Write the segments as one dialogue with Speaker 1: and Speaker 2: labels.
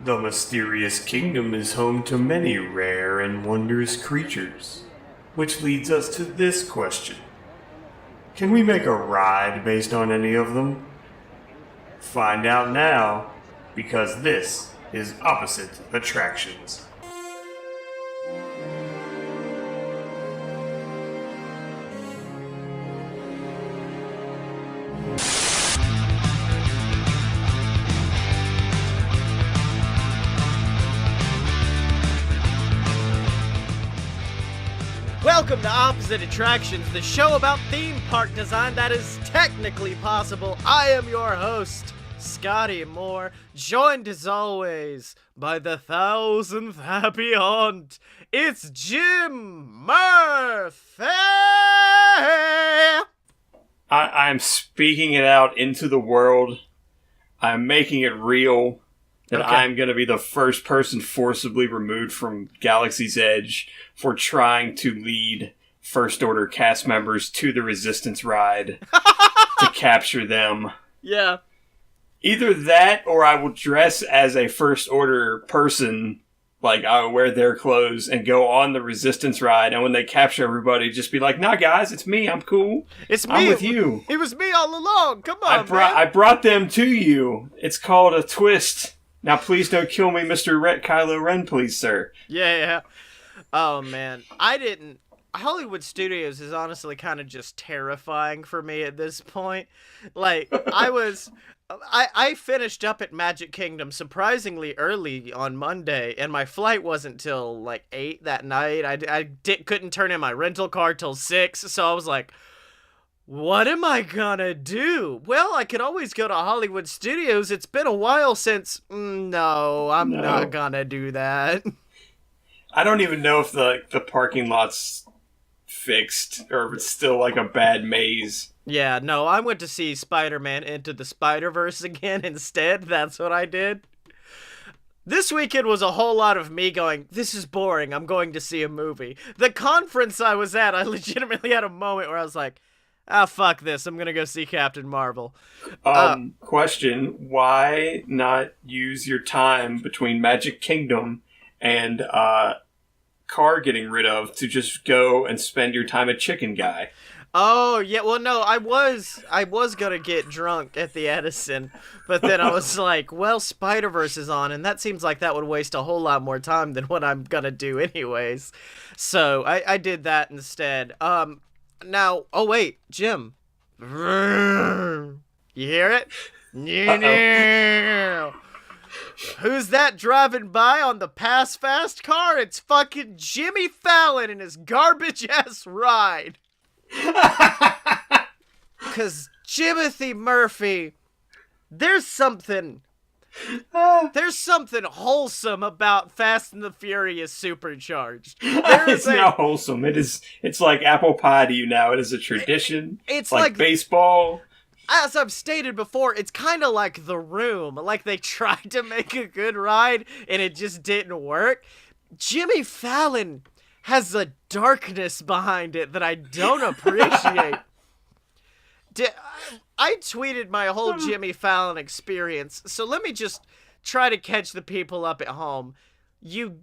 Speaker 1: The mysterious kingdom is home to many rare and wondrous creatures, which leads us to this question. Can we make a ride based on any of them? Find out now, because this is Opposite Attractions.
Speaker 2: Welcome to Opposite Attractions, the show about theme park design that is technically possible. I am your host, Scottye Moore, joined as always by the thousandth happy aunt. It's Jim Murphy!
Speaker 3: I'm speaking it out into the world. I'm making it real that
Speaker 2: Okay.
Speaker 3: I'm going to be the first person forcibly removed from Galaxy's Edge for trying to lead First Order cast members to the Resistance ride to capture them.
Speaker 2: Yeah.
Speaker 3: Either that or I will dress as a First Order person, like I will wear their clothes and go on the Resistance ride, and when they capture everybody, just be like, "Nah, guys, it's me. I'm cool.
Speaker 2: It's me.
Speaker 3: I'm with you.
Speaker 2: It was me all along. Come on, man.
Speaker 3: I brought them to you. It's called a twist. Now, please don't kill me, Mr. Kylo Ren, please, sir."
Speaker 2: Yeah. Oh, man. Hollywood Studios is honestly kind of just terrifying for me at this point. Like, I finished up at Magic Kingdom surprisingly early on Monday, and my flight wasn't till like 8 that night. Couldn't turn in my rental car till 6, so I was like, what am I gonna do? Well, I could always go to Hollywood Studios. It's been a while since... No, I'm not gonna do that.
Speaker 3: I don't even know if the parking lot's fixed or if it's still like a bad maze.
Speaker 2: Yeah, no, I went to see Spider-Man Into the Spider-Verse again instead. That's what I did. This weekend was a whole lot of me going, this is boring, I'm going to see a movie. The conference I was at, I legitimately had a moment where I was like, fuck this, I'm gonna go see Captain Marvel.
Speaker 3: Question, why not use your time between Magic Kingdom and car getting rid of to just go and spend your time at Chicken Guy?
Speaker 2: Oh, yeah, well, no, I was gonna get drunk at the Edison, but then I was like, well, Spider-Verse is on, and that seems like that would waste a whole lot more time than what I'm gonna do anyways. So, I did that instead. Now, oh wait, Jim. You hear it? Who's that driving by on the Pass Fast car? It's fucking Jimmy Fallon and his garbage-ass ride. Cause Jimothy Murphy, there's something wholesome about Fast and the Furious Supercharged.
Speaker 3: It's not wholesome. It's like apple pie to you now. It is a tradition.
Speaker 2: It's
Speaker 3: like baseball.
Speaker 2: As I've stated before, it's kind of like The Room. Like they tried to make a good ride and it just didn't work. Jimmy Fallon has a darkness behind it that I don't appreciate. I tweeted my whole Jimmy Fallon experience, so let me just try to catch the people up at home. You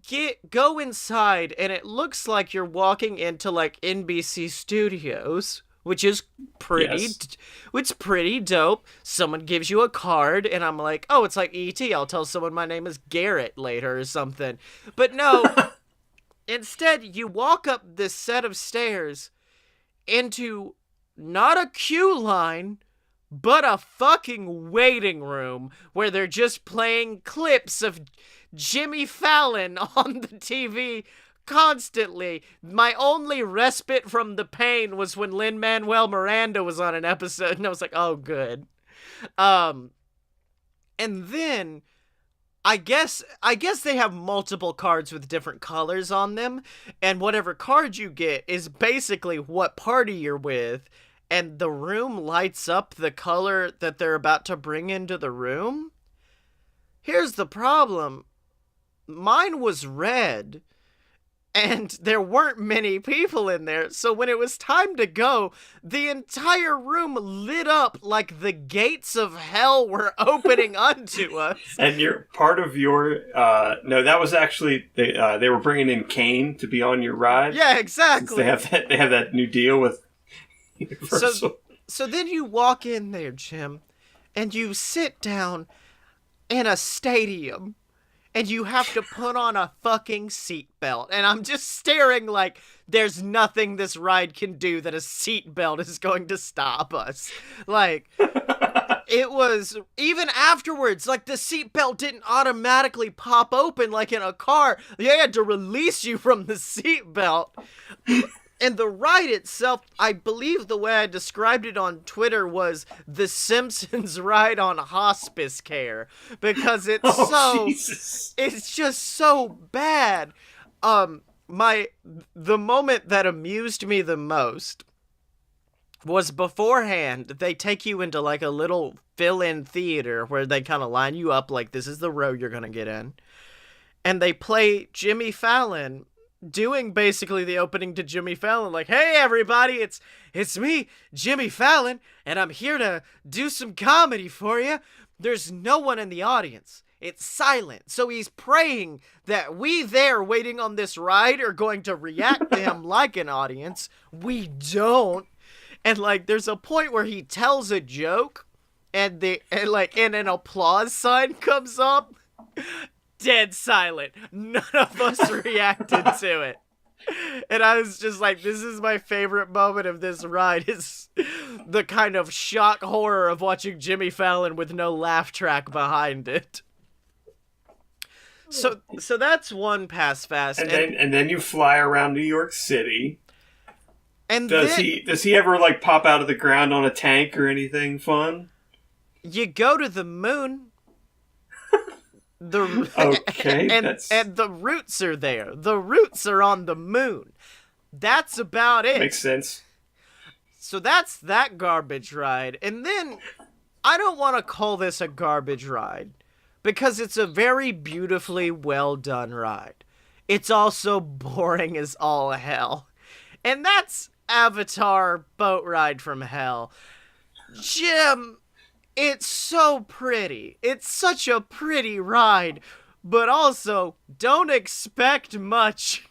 Speaker 2: go inside, and it looks like you're walking into, like, NBC Studios, which is it's pretty dope. Someone gives you a card, and I'm like, oh, it's like E.T. I'll tell someone my name is Garrett later or something. But no... Instead, you walk up this set of stairs into not a queue line, but a fucking waiting room where they're just playing clips of Jimmy Fallon on the TV constantly. My only respite from the pain was when Lin-Manuel Miranda was on an episode, and I was like, oh, good. And then... I guess they have multiple cards with different colors on them, and whatever card you get is basically what party you're with, and the room lights up the color that they're about to bring into the room. Here's the problem. Mine was red, and there weren't many people in there. So when it was time to go, the entire room lit up like the gates of hell were opening unto us.
Speaker 3: And you're part of your no, that was actually they were bringing in Kane to be on your ride.
Speaker 2: Yeah, exactly.
Speaker 3: Since they have that new deal with Universal.
Speaker 2: So then you walk in there, Jim, and you sit down in a stadium. And you have to put on a fucking seatbelt. And I'm just staring like there's nothing this ride can do that a seatbelt is going to stop us. Like, it was, even afterwards, like the seatbelt didn't automatically pop open like in a car. They had to release you from the seatbelt. And the ride itself, I believe the way I described it on Twitter was the Simpsons ride on hospice care, because it's it's just so bad. The moment that amused me the most was beforehand, they take you into like a little fill-in theater where they kind of line you up like this is the row you're going to get in. And they play Jimmy Fallon doing basically the opening to Jimmy Fallon, like, hey everybody, it's me, Jimmy Fallon, and I'm here to do some comedy for you. There's no one in the audience. It's silent. So he's praying that we there waiting on this ride are going to react to him like an audience. We don't. And like there's a point where he tells a joke and an applause sign comes up. Dead silent. None of us reacted to it. And I was just like, this is my favorite moment of this ride, is the kind of shock horror of watching Jimmy Fallon with no laugh track behind it. So that's one pass fast.
Speaker 3: And then you fly around New York City.
Speaker 2: And
Speaker 3: does he ever like pop out of the ground on a tank or anything fun?
Speaker 2: You go to the moon.
Speaker 3: Okay,
Speaker 2: and the roots are there. The roots are on the moon. That's about it.
Speaker 3: Makes sense.
Speaker 2: So that's that garbage ride. And then I don't want to call this a garbage ride because it's a very beautifully well done ride. It's also boring as all hell. And that's Avatar Boat Ride from Hell. Jim, it's so pretty. It's such a pretty ride, but also don't expect much.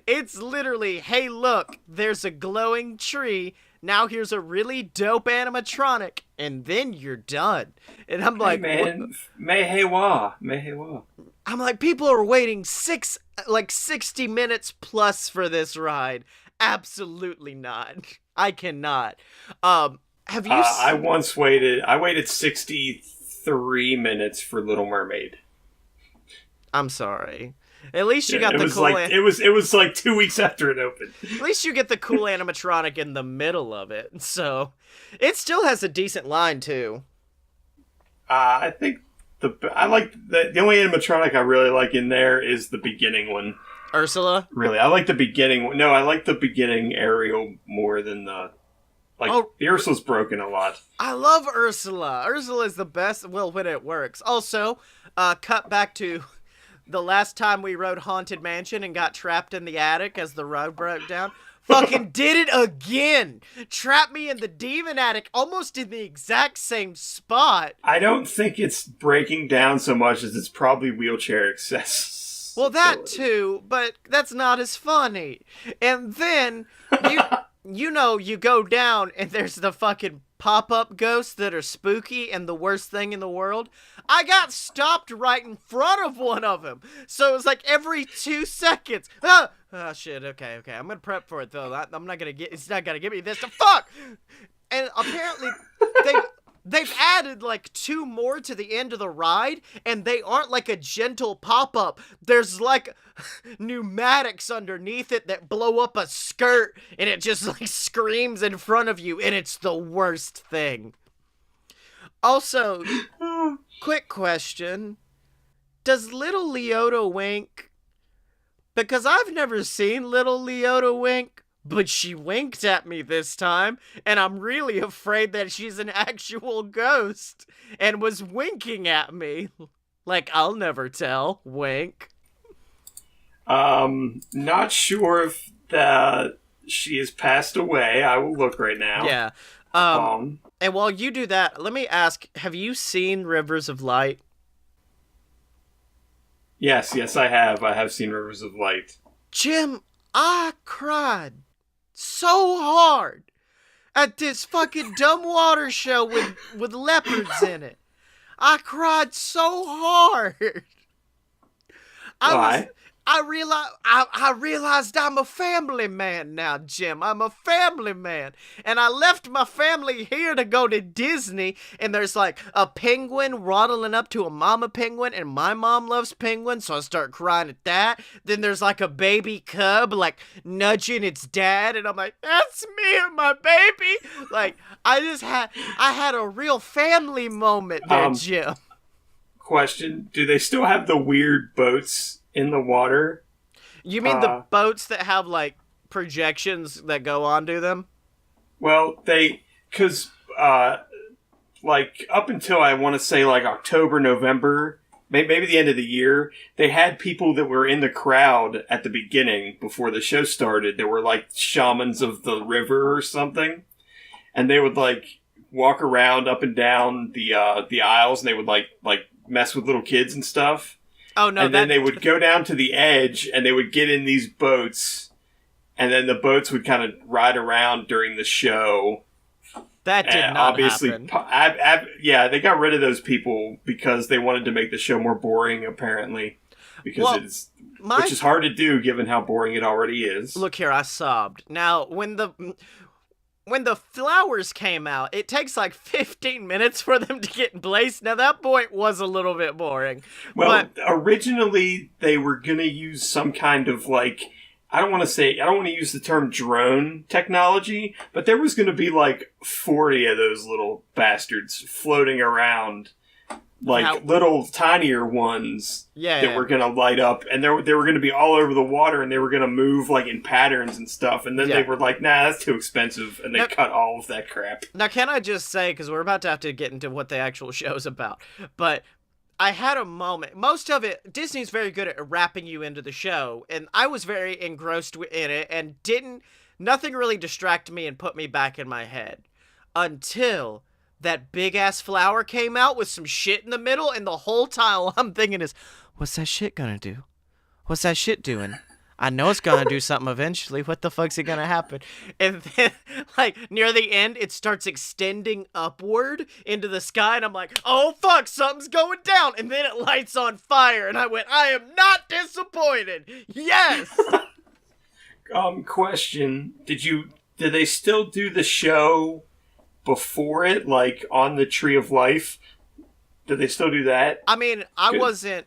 Speaker 2: It's literally, hey look, there's a glowing tree. Now here's a really dope animatronic, and then you're done. And I'm like,
Speaker 3: hey man, mehewa.
Speaker 2: I'm like, people are waiting 60 minutes plus for this ride. Absolutely not. I cannot. Have you?
Speaker 3: I waited 63 minutes for Little Mermaid.
Speaker 2: I'm sorry. At least you got the cool.
Speaker 3: It was like 2 weeks after it opened.
Speaker 2: At least you get the cool animatronic in the middle of it. So it still has a decent line too.
Speaker 3: I think the only animatronic I really like in there is the beginning one.
Speaker 2: Ursula?
Speaker 3: Really, I like the beginning one. No, I like the beginning Ariel more than the. The Ursula's broken a lot.
Speaker 2: I love Ursula. Ursula is the best, well, when it works. Also, cut back to the last time we rode Haunted Mansion and got trapped in the attic as the rug broke down. Fucking did it again! Trapped me in the demon attic, almost in the exact same spot.
Speaker 3: I don't think it's breaking down so much as it's probably wheelchair access.
Speaker 2: Well, that too, but that's not as funny. And then, you go down and there's the fucking pop-up ghosts that are spooky and the worst thing in the world. I got stopped right in front of one of them. So it was like every 2 seconds. Oh shit, okay. I'm gonna prep for it though. It's not gonna give me this to fuck! And apparently, they've added like 2 more to the end of the ride, and they aren't like a gentle pop-up. There's like pneumatics underneath it that blow up a skirt, and it just like screams in front of you, and it's the worst thing. Also, quick question. Does little Leota wink? Because I've never seen little Leota wink. But she winked at me this time, and I'm really afraid that she's an actual ghost and was winking at me. Like, I'll never tell. Wink.
Speaker 3: Not sure if she has passed away. I will look right now.
Speaker 2: Yeah. And while you do that, let me ask, have you seen Rivers of Light?
Speaker 3: Yes, I have. I have seen Rivers of Light.
Speaker 2: Jim, I cried so hard at this fucking dumb water show with leopards in it. I cried so hard.
Speaker 3: Why?
Speaker 2: I realized I'm a family man now, Jim. I'm a family man. And I left my family here to go to Disney, and there's like a penguin waddling up to a mama penguin, and my mom loves penguins, so I start crying at that. Then there's like a baby cub like nudging its dad, and I'm like, that's me and my baby. Like, I had a real family moment there, Jim.
Speaker 3: Question, do they still have the weird boats in the water?
Speaker 2: You mean the boats that have like projections that go onto them?
Speaker 3: Well, because like up until I want to say like October, November, maybe the end of the year, they had people that were in the crowd at the beginning before the show started. They were like shamans of the river or something, and they would like walk around up and down the aisles, and they would like mess with little kids and stuff.
Speaker 2: Oh, no.
Speaker 3: And then they would go down to the edge, and they would get in these boats, and then the boats would kind of ride around during the show.
Speaker 2: That did not happen.
Speaker 3: Yeah, they got rid of those people because they wanted to make the show more boring, apparently. Because which is hard to do, given how boring it already is.
Speaker 2: Look here, I sobbed. Now, when the flowers came out, it takes like 15 minutes for them to get in place. Now, that point was a little bit boring.
Speaker 3: Well, originally, they were going to use some kind of like, I don't want to use the term drone technology, but there was going to be like 40 of those little bastards floating around. Like little tinier ones that were going to light up, and they were going to be all over the water, and they were going to move like in patterns and stuff. And then they were like, "Nah, that's too expensive," and they cut all of that crap.
Speaker 2: Now, can I just say, because we're about to have to get into what the actual show's about, but I had a moment. Most of it, Disney's very good at wrapping you into the show, and I was very engrossed in it, and nothing really distracted me and put me back in my head until that big-ass flower came out with some shit in the middle, and the whole time all I'm thinking is, what's that shit gonna do? What's that shit doing? I know it's gonna do something eventually. What the fuck's it gonna happen? And then, like, near the end, it starts extending upward into the sky, and I'm like, oh, fuck, something's going down. And then it lights on fire, and I went, I am not disappointed. Yes!
Speaker 3: Question. Did they still do the show before it, like on the Tree of Life? Did they still do that?
Speaker 2: I mean, I wasn't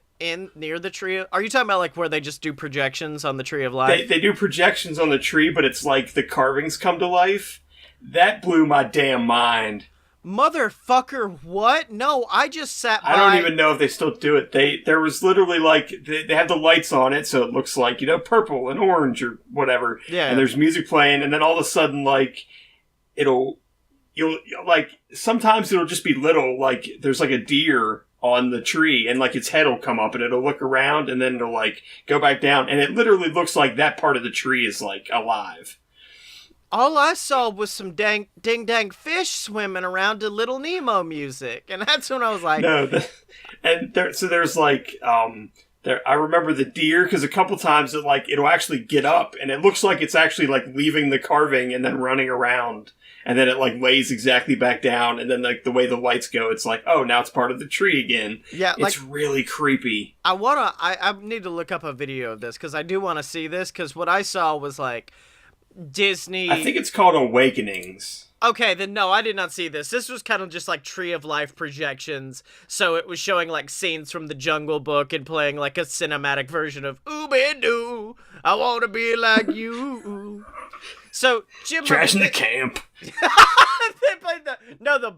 Speaker 2: near the tree. Are you talking about like where they just do projections on the Tree of Life?
Speaker 3: They do projections on the tree, but it's like the carvings come to life. That blew my damn mind.
Speaker 2: Motherfucker, what? No, I just sat by.
Speaker 3: I don't even know if they still do it. There was literally like, they have the lights on it, so it looks like, purple and orange or whatever.
Speaker 2: Yeah.
Speaker 3: And there's music playing, and then all of a sudden, like, you'll like, sometimes it'll just be little, like, there's like a deer on the tree, and like its head will come up, and it'll look around, and then it'll like go back down, and it literally looks like that part of the tree is like alive.
Speaker 2: All I saw was some ding dang fish swimming around to Little Nemo music, and that's when I was like,
Speaker 3: no. There's like, I remember the deer, because a couple times it'll actually get up, and it looks like it's actually like leaving the carving and then running around. And then it like lays exactly back down, and then like the way the lights go, it's like, oh, now it's part of the tree again.
Speaker 2: Yeah,
Speaker 3: it's really creepy.
Speaker 2: I need to look up a video of this, because I do want to see this, because what I saw was like Disney.
Speaker 3: I think it's called Awakenings.
Speaker 2: Okay, then no, I did not see this. This was kind of just like Tree of Life projections, so it was showing like scenes from the Jungle Book and playing like a cinematic version of Ooby-Doo, I want to be like you. So, Jim...
Speaker 3: Trash in the camp.
Speaker 2: They played the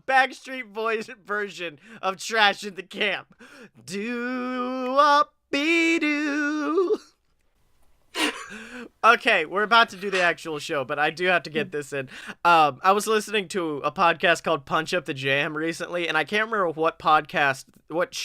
Speaker 2: Backstreet Boys version of Trash in the Camp. Do-up-be-doo. Okay, we're about to do the actual show, but I do have to get this in. I was listening to a podcast called Punch Up the Jam recently, and I can't remember what podcast, what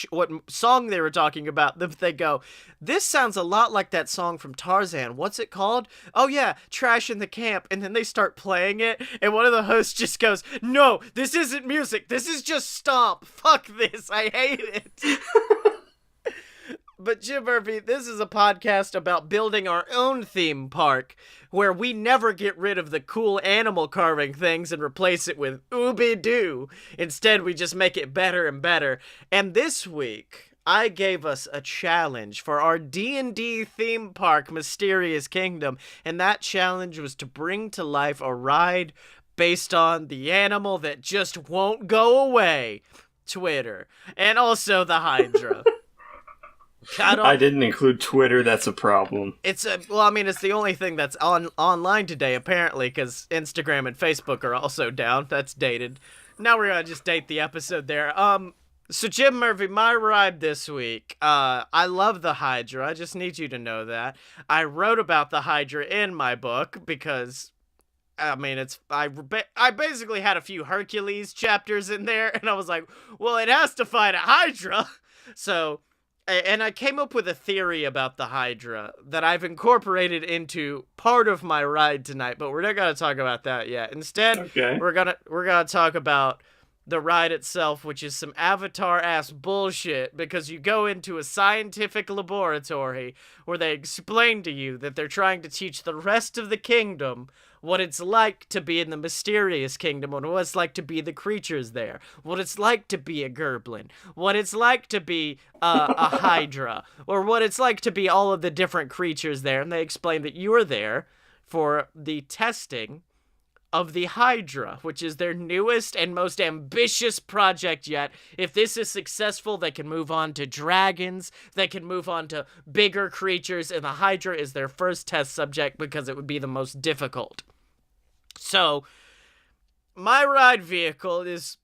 Speaker 2: song they were talking about. They go, "This sounds a lot like that song from Tarzan. What's it called? Oh yeah, Trash in the Camp." And then they start playing it, and one of the hosts just goes, "No, this isn't music. This is just stomp. Fuck this. I hate it." But Jim Murphy, this is a podcast about building our own theme park where we never get rid of the cool animal carving things and replace it with ooby-doo. Instead, we just make it better and better. And this week, I gave us a challenge for our D&D theme park, Mysterious Kingdom. And that challenge was to bring to life a ride based on the animal that just won't go away, Twitter. And also the Hydra.
Speaker 3: I didn't include Twitter. That's a problem.
Speaker 2: It's the only thing that's online today, apparently, because Instagram and Facebook are also down. That's dated. Now we're gonna just date the episode there. So Jim Murphy, my ride this week. I love the Hydra. I just need you to know that. I wrote about the Hydra in my book because, I basically had a few Hercules chapters in there, and I was like, well, it has to fight a Hydra, so. And I came up with a theory about the Hydra that I've incorporated into part of my ride tonight, but we're not going to talk about that yet. Instead, we're gonna talk about the ride itself, which is some Avatar-ass bullshit, because you go into a scientific laboratory where they explain to you that they're trying to teach the rest of the kingdom what it's like to be in the Mysterious Kingdom, and what it's like to be the creatures there, what it's like to be a Gerblin, what it's like to be a Hydra, or what it's like to be all of the different creatures there, and they explain that you are there for the testing of the Hydra, which is their newest and most ambitious project yet. If this is successful, they can move on to dragons, they can move on to bigger creatures, and the Hydra is their first test subject because it would be the most difficult. So, my ride vehicle is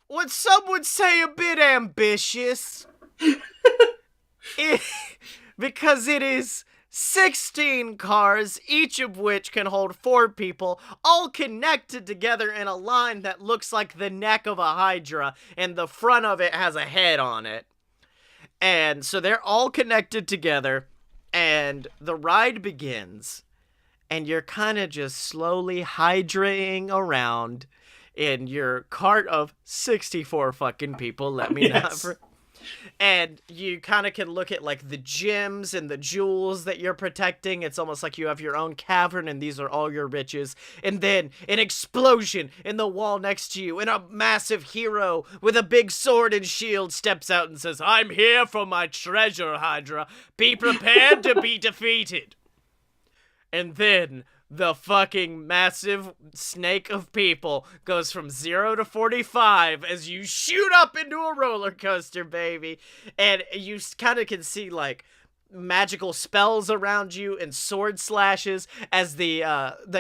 Speaker 2: what some would say a bit ambitious. Because it is 16 cars, each of which can hold 4 people, all connected together in a line that looks like the neck of a Hydra, and the front of it has a head on it. And so they're all connected together, and the ride begins, and you're kind of just slowly Hydraing around in your cart of 64 fucking people, let me
Speaker 3: Yes.
Speaker 2: not... And you kind of can look at, like, the gems and the jewels that you're protecting. It's almost like you have your own cavern, and these are all your riches. And then an explosion in the wall next to you, and a massive hero with a big sword and shield steps out and says, "I'm here for my treasure, Hydra. Be prepared to be defeated." And then the fucking massive snake of people goes from 0 to 45 as you shoot up into a roller coaster, baby. And you kind of can see, like, magical spells around you and sword slashes as the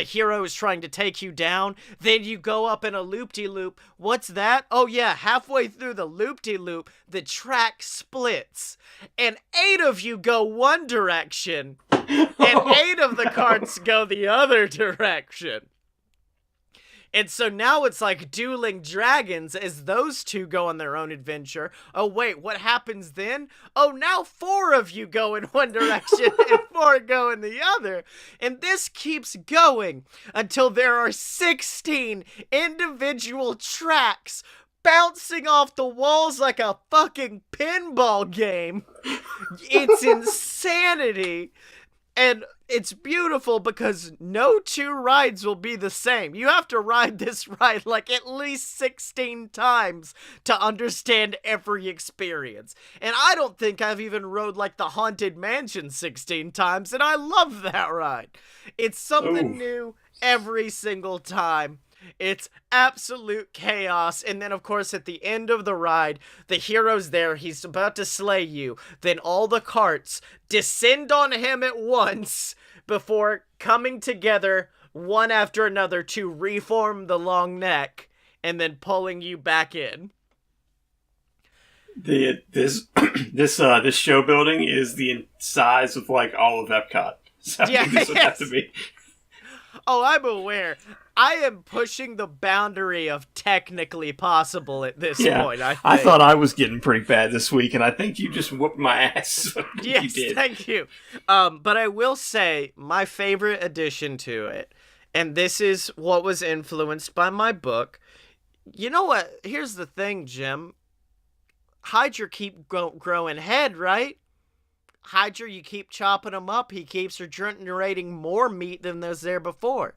Speaker 2: hero is trying to take you down. Then you go up in a loop-de-loop. What's that? Oh yeah, halfway through the loop-de-loop, the track splits, and 8 of you go one direction, and 8 of the carts go the other direction. And so now it's like dueling dragons as those 2 go on their own adventure. Oh wait, what happens then? Oh, now 4 of you go in one direction and 4 go in the other. And this keeps going until there are 16 individual tracks bouncing off the walls like a fucking pinball game. It's insanity. And it's beautiful because no 2 rides will be the same. You have to ride this ride like at least 16 times to understand every experience. And I don't think I've even rode like the Haunted Mansion 16 times, and I love that ride. It's something new every single time. It's absolute chaos. And then, of course, at the end of the ride, the hero's there. He's about to slay you. Then all the carts descend on him at once before coming together one after another to reform the long neck and then pulling you back in.
Speaker 3: This show building is the size of like all of Epcot. So I
Speaker 2: Yeah,
Speaker 3: think this would have to be.
Speaker 2: Oh, I'm aware. I am pushing the boundary of technically possible at this point, I think.
Speaker 3: I thought I was getting pretty bad this week, and I think you just whooped my ass.
Speaker 2: Yes,
Speaker 3: You did.
Speaker 2: thank you. But I will say my favorite addition to it, and this is what was influenced by my book. You know what? Here's the thing, Jim. Hydra keep growing head, right? Hydra, you keep chopping him up, he keeps regenerating more meat than was there before.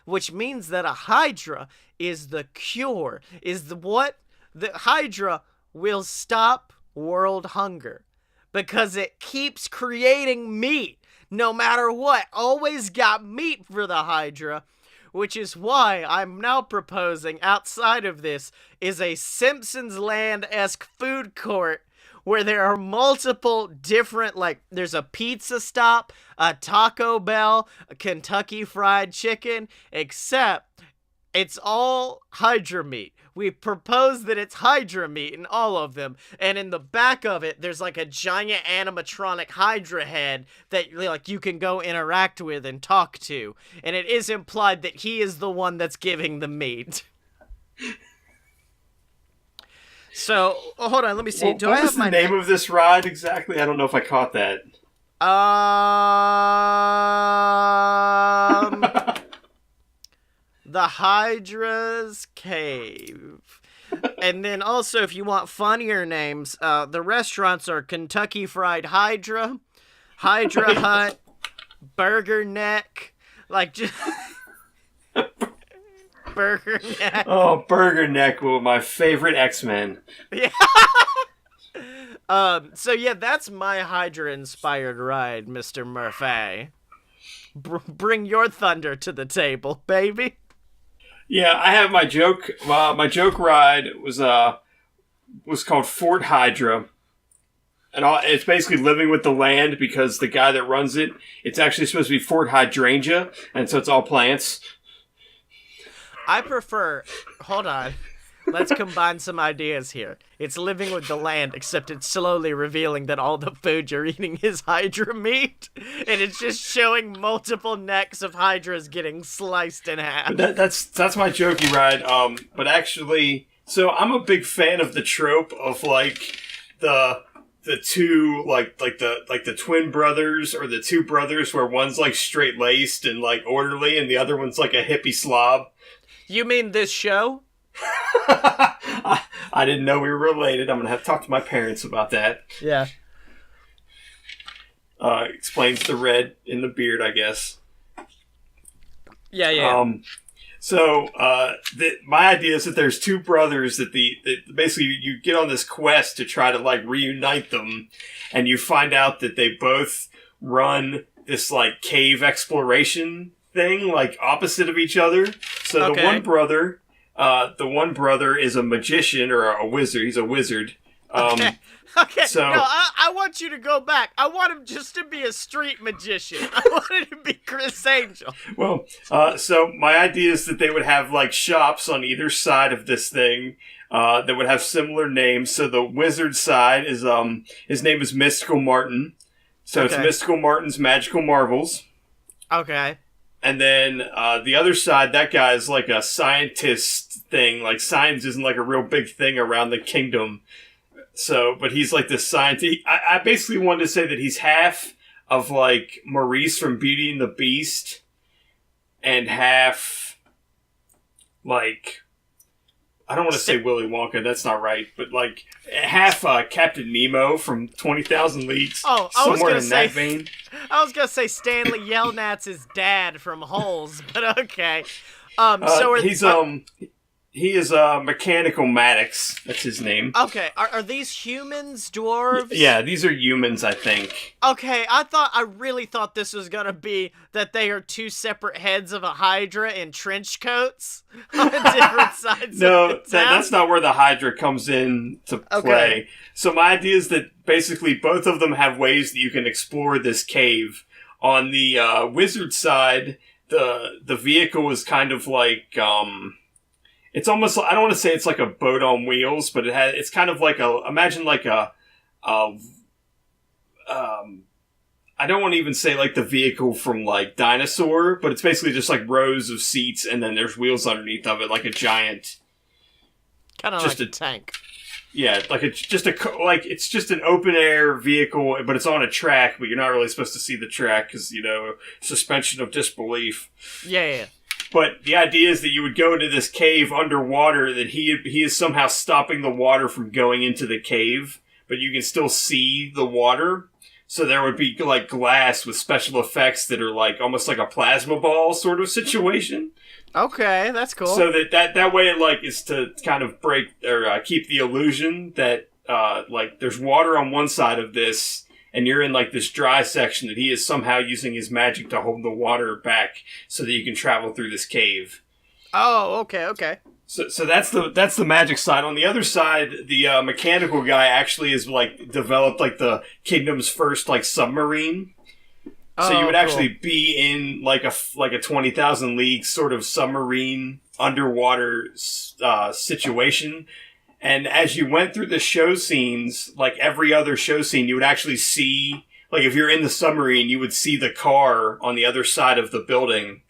Speaker 2: Which means that a Hydra is the cure, the Hydra will stop world hunger. Because it keeps creating meat, no matter what. Always got meat for the Hydra. Which is why I'm now proposing, outside of this, is a Simpsons Land-esque food court where there are multiple different, there's a pizza stop, a Taco Bell, a Kentucky Fried Chicken, except it's all Hydra meat. We propose that it's Hydra meat in all of them, and in the back of it, there's a giant animatronic Hydra head that you can go interact with and talk to, and it is implied that he is the one that's giving the meat. So, hold on, let me see.
Speaker 3: Well, what was the name of this ride exactly? I don't know if I caught that.
Speaker 2: The Hydra's Cave. And then also, if you want funnier names, the restaurants are Kentucky Fried Hydra, Hydra Hut, Burger Neck, just... Burger Neck.
Speaker 3: Oh, Burger Neck were my favorite X-Men.
Speaker 2: Yeah. So yeah, that's my Hydra-inspired ride, Mr. Murphy. Bring your thunder to the table, baby.
Speaker 3: Yeah, I have my joke. My joke ride was called Fort Hydra, and it's basically living with the land because the guy that runs it, it's actually supposed to be Fort Hydrangea, and so it's all plants.
Speaker 2: I prefer. Hold on. Let's combine some ideas here. It's living with the land, except it's slowly revealing that all the food you're eating is Hydra meat, and it's just showing multiple necks of Hydras getting sliced in half.
Speaker 3: That's my jokey ride. But actually, so I'm a big fan of the trope of the two the twin brothers or the two brothers where one's straight laced and orderly, and the other one's a hippie slob.
Speaker 2: You mean this show?
Speaker 3: I didn't know we were related. I'm going to have to talk to my parents about that.
Speaker 2: Yeah.
Speaker 3: Explains the red in the beard, I guess.
Speaker 2: Yeah.
Speaker 3: So my idea is that there's two brothers that basically you get on this quest to try to reunite them, and you find out that they both run this cave exploration thing opposite of each other. So
Speaker 2: okay.
Speaker 3: The one brother is a magician or a wizard. He's a wizard.
Speaker 2: Okay.
Speaker 3: So,
Speaker 2: no, I want you to go back. I want him just to be a street magician. I want him to be Chris Angel.
Speaker 3: Well, so my idea is that they would have shops on either side of this thing that would have similar names. So the wizard side is his name is Mystical Martin. So It's Mystical Martin's Magical Marvels.
Speaker 2: Okay.
Speaker 3: And then the other side, that guy is a scientist thing. Science isn't a real big thing around the kingdom. So, but he's this scientist. I basically wanted to say that he's half of Maurice from Beauty and the Beast, and half I don't want to say Willy Wonka. That's not right. But half Captain Nemo from 20,000 Leagues.
Speaker 2: Oh,
Speaker 3: somewhere in that vein.
Speaker 2: I was gonna say Stanley Yelnatz's dad from Holes, but okay.
Speaker 3: He is Mechanical Maddox. That's his name.
Speaker 2: Okay, are these humans, dwarves?
Speaker 3: Yeah, these are humans, I think.
Speaker 2: Okay, I really thought this was gonna be that they are two separate heads of a Hydra in trench coats on different sides
Speaker 3: no,
Speaker 2: of the town.
Speaker 3: That's not where the Hydra comes in to play.
Speaker 2: Okay.
Speaker 3: So my idea is that basically both of them have ways that you can explore this cave. On the wizard side, the vehicle is kind of it's almost, I don't want to say it's a boat on wheels, but it's kind of imagine I I don't want to even say like the vehicle from like Dinosaur, but it's basically just like rows of seats and then there's wheels underneath of it, like a giant.
Speaker 2: Kind of like a tank.
Speaker 3: Yeah, like it's just an open air vehicle, but it's on a track, but you're not really supposed to see the track because suspension of disbelief.
Speaker 2: Yeah.
Speaker 3: But the idea is that you would go into this cave underwater, that he is somehow stopping the water from going into the cave, but you can still see the water. So there would be like glass with special effects that are like almost like a plasma ball sort of situation.
Speaker 2: Okay, that's cool.
Speaker 3: So that way it like is to kind of break or keep the illusion that like there's water on one side of this and you're in like this dry section, that he is somehow using his magic to hold the water back so that you can travel through this cave.
Speaker 2: Oh, okay.
Speaker 3: So that's the magic side. On the other side, the mechanical guy actually has like developed like the kingdom's first like submarine. So you would actually be in like a 20,000 Leagues sort of submarine underwater situation. And as you went through the show scenes, like every other show scene, you would actually see, like if you're in the submarine, you would see the car on the other side of the building,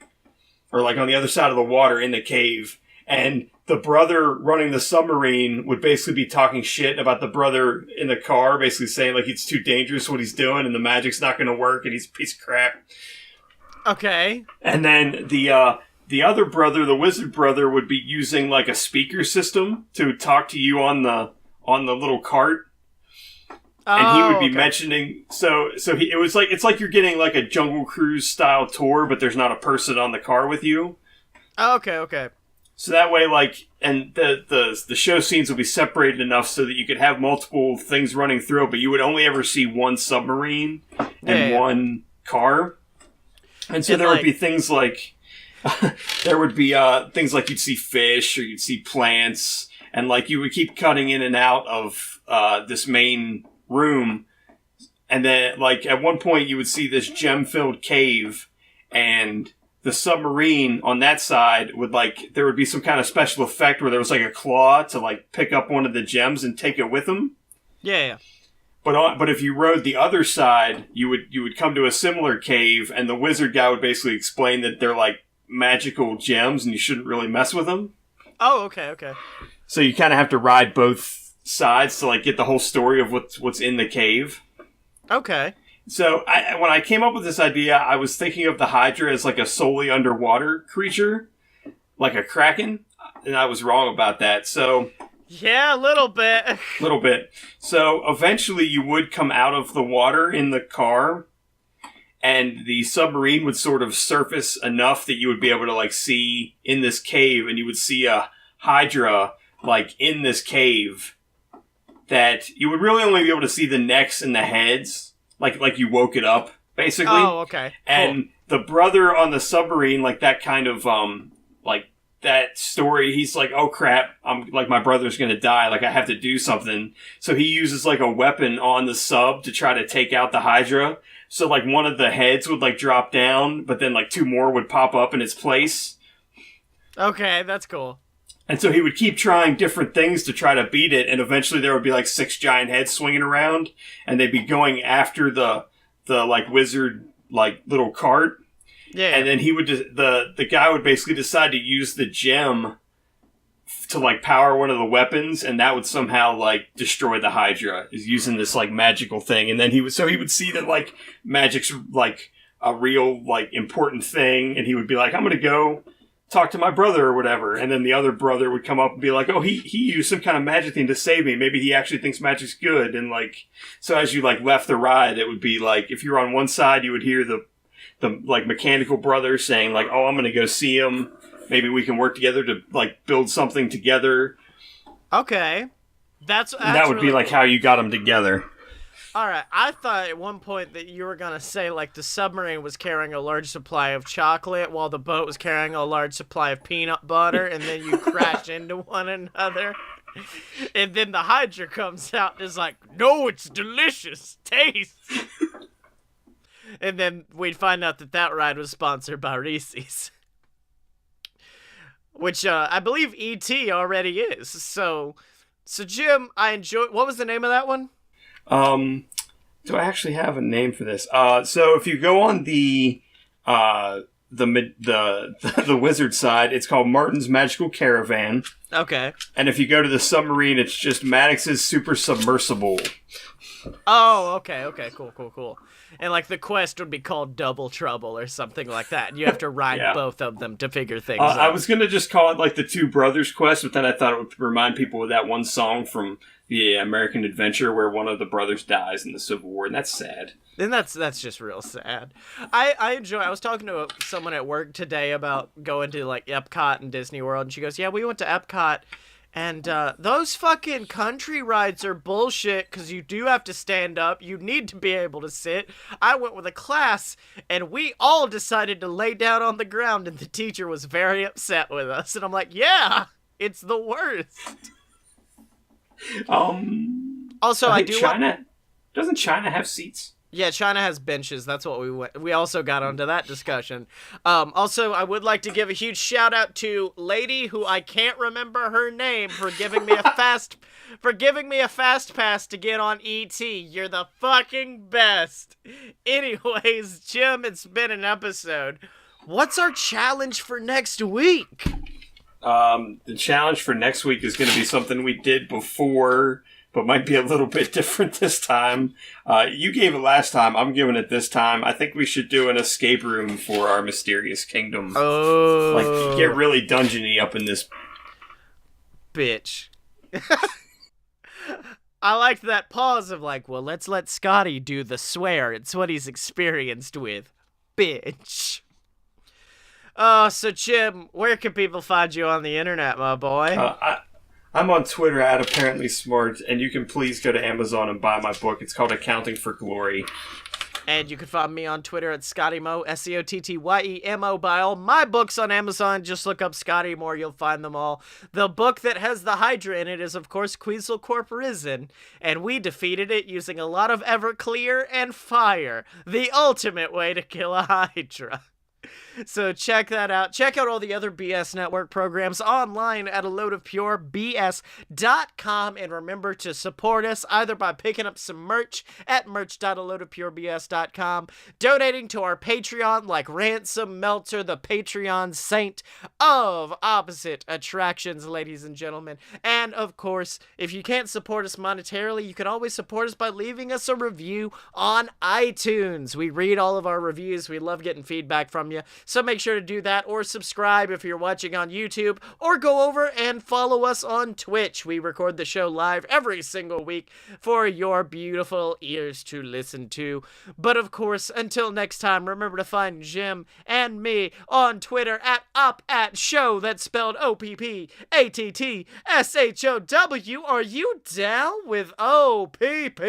Speaker 3: or like on the other side of the water in the cave. And the brother running the submarine would basically be talking shit about the brother in the car, basically saying like it's too dangerous what he's doing and the magic's not going to work and he's a piece of crap.
Speaker 2: Okay.
Speaker 3: And then the other brother, the wizard brother, would be using like a speaker system to talk to you on the little cart. And he would be mentioning, it's like you're getting like a Jungle Cruise style tour, but there's not a person on the car with you.
Speaker 2: Okay.
Speaker 3: So that way, like, and the show scenes will be separated enough so that you could have multiple things running through it, but you would only ever see one submarine and one car. And so there would be things like, things like you'd see fish or you'd see plants, and like you would keep cutting in and out of this main room. And then, like, at one point you would see this gem-filled cave, and the submarine on that side would like, there would be some kind of special effect where there was like a claw to like pick up one of the gems and take it with them.
Speaker 2: Yeah.
Speaker 3: But if you rode the other side, you would come to a similar cave, and the wizard guy would basically explain that they're like magical gems and you shouldn't really mess with them.
Speaker 2: Oh, okay.
Speaker 3: So you kind of have to ride both sides to like get the whole story of what's in the cave.
Speaker 2: Okay.
Speaker 3: So when I came up with this idea, I was thinking of the Hydra as like a solely underwater creature, like a kraken, and I was wrong about that. So
Speaker 2: yeah, a little bit.
Speaker 3: So eventually you would come out of the water in the car, and the submarine would sort of surface enough that you would be able to like see in this cave, and you would see a Hydra like in this cave that you would really only be able to see the necks and the heads. Like you woke it up, basically.
Speaker 2: Oh, okay.
Speaker 3: And the brother on the submarine, like that kind of, like that story, he's like, oh crap, I'm like, my brother's gonna die, like I have to do something. So he uses like a weapon on the sub to try to take out the Hydra. So like one of the heads would like drop down, but then like two more would pop up in its place.
Speaker 2: Okay, that's cool.
Speaker 3: And so he would keep trying different things to try to beat it, and eventually there would be like 6 giant heads swinging around, and they'd be going after the like wizard like little cart.
Speaker 2: Yeah.
Speaker 3: And then he would the guy would basically decide to use the gem to like power one of the weapons, and that would somehow like destroy the Hydra, is using this like magical thing. And then he would see that like magic's like a real like important thing, and he would be like, I'm gonna go talk to my brother or whatever. And then the other brother would come up and be like, oh, he used some kind of magic thing to save me. Maybe he actually thinks magic's good. And like, so as you like left the ride, it would be like, if you're on one side, you would hear the like mechanical brother saying like, oh, I'm going to go see him. Maybe we can work together to like build something together.
Speaker 2: Okay. That's
Speaker 3: that would
Speaker 2: really
Speaker 3: be like
Speaker 2: cool.
Speaker 3: how you got them together.
Speaker 2: All right, I thought at one point that you were going to say, like, the submarine was carrying a large supply of chocolate while the boat was carrying a large supply of peanut butter, and then you crash into one another. And then the Hydra comes out and is like, no, it's delicious. Taste. And then we'd find out that ride was sponsored by Reese's. Which I believe E.T. already is. So Jim, I enjoyed... What was the name of that one?
Speaker 3: Do I actually have a name for this? So if you go on the wizard side, it's called Martin's Magical Caravan.
Speaker 2: Okay.
Speaker 3: And if you go to the submarine, it's just Maddox's Super Submersible.
Speaker 2: Oh, okay, cool. And like the quest would be called Double Trouble or something like that. And you have to ride both of them to figure things out.
Speaker 3: I was gonna just call it like the Two Brothers quest, but then I thought it would remind people of that one song from the American Adventure where one of the brothers dies in the Civil War, and that's sad.
Speaker 2: And that's just real sad. I was talking to someone at work today about going to like Epcot and Disney World, and she goes, yeah, we went to Epcot, and those fucking country rides are bullshit because you do have to stand up. You need to be able to sit. I went with a class, and we all decided to lay down on the ground, and the teacher was very upset with us. And I'm like, yeah, it's the worst. Also, I do
Speaker 3: China. Doesn't China have seats?
Speaker 2: Yeah, China has benches. That's what we went. We also got onto that discussion. Also, I would like to give a huge shout out to lady who I can't remember her name for giving me a fast pass to get on ET. You're the fucking best. Anyways, Jim, it's been an episode. What's our challenge for next week?
Speaker 3: The challenge for next week is going to be something we did before, but might be a little bit different this time. You gave it last time. I'm giving it this time. I think we should do an escape room for our mysterious kingdom.
Speaker 2: Oh.
Speaker 3: Like, get really dungeony up in this.
Speaker 2: Bitch. I liked that pause of like, well, let's let Scottye do the swear. It's what he's experienced with. Bitch. So Jim, where can people find you on the internet, my boy?
Speaker 3: I'm on Twitter at Apparently Smart, and you can please go to Amazon and buy my book. It's called Accounting for Glory.
Speaker 2: And you can find me on Twitter at ScottyMo, ScottyEmo. Buy all my books on Amazon. Just look up Scottye More, you'll find them all. The book that has the Hydra in it is, of course, Quetzalcoatl Risen, and we defeated it using a lot of Everclear and fire, the ultimate way to kill a Hydra. So check that out. Check out all the other BS Network programs online at aloadofpurebs.com. And remember to support us either by picking up some merch at merch.aloadofpurebs.com, donating to our Patreon like Ransom Meltzer, the Patreon saint of opposite attractions, ladies and gentlemen. And of course, if you can't support us monetarily, you can always support us by leaving us a review on iTunes. We read all of our reviews. We love getting feedback from you. So make sure to do that, or subscribe if you're watching on YouTube, or go over and follow us on Twitch. We record the show live every single week for your beautiful ears to listen to. But of course, until next time, remember to find Jim and me on Twitter at @show, that's spelled OPPATTSHOW. Are you down with OPP?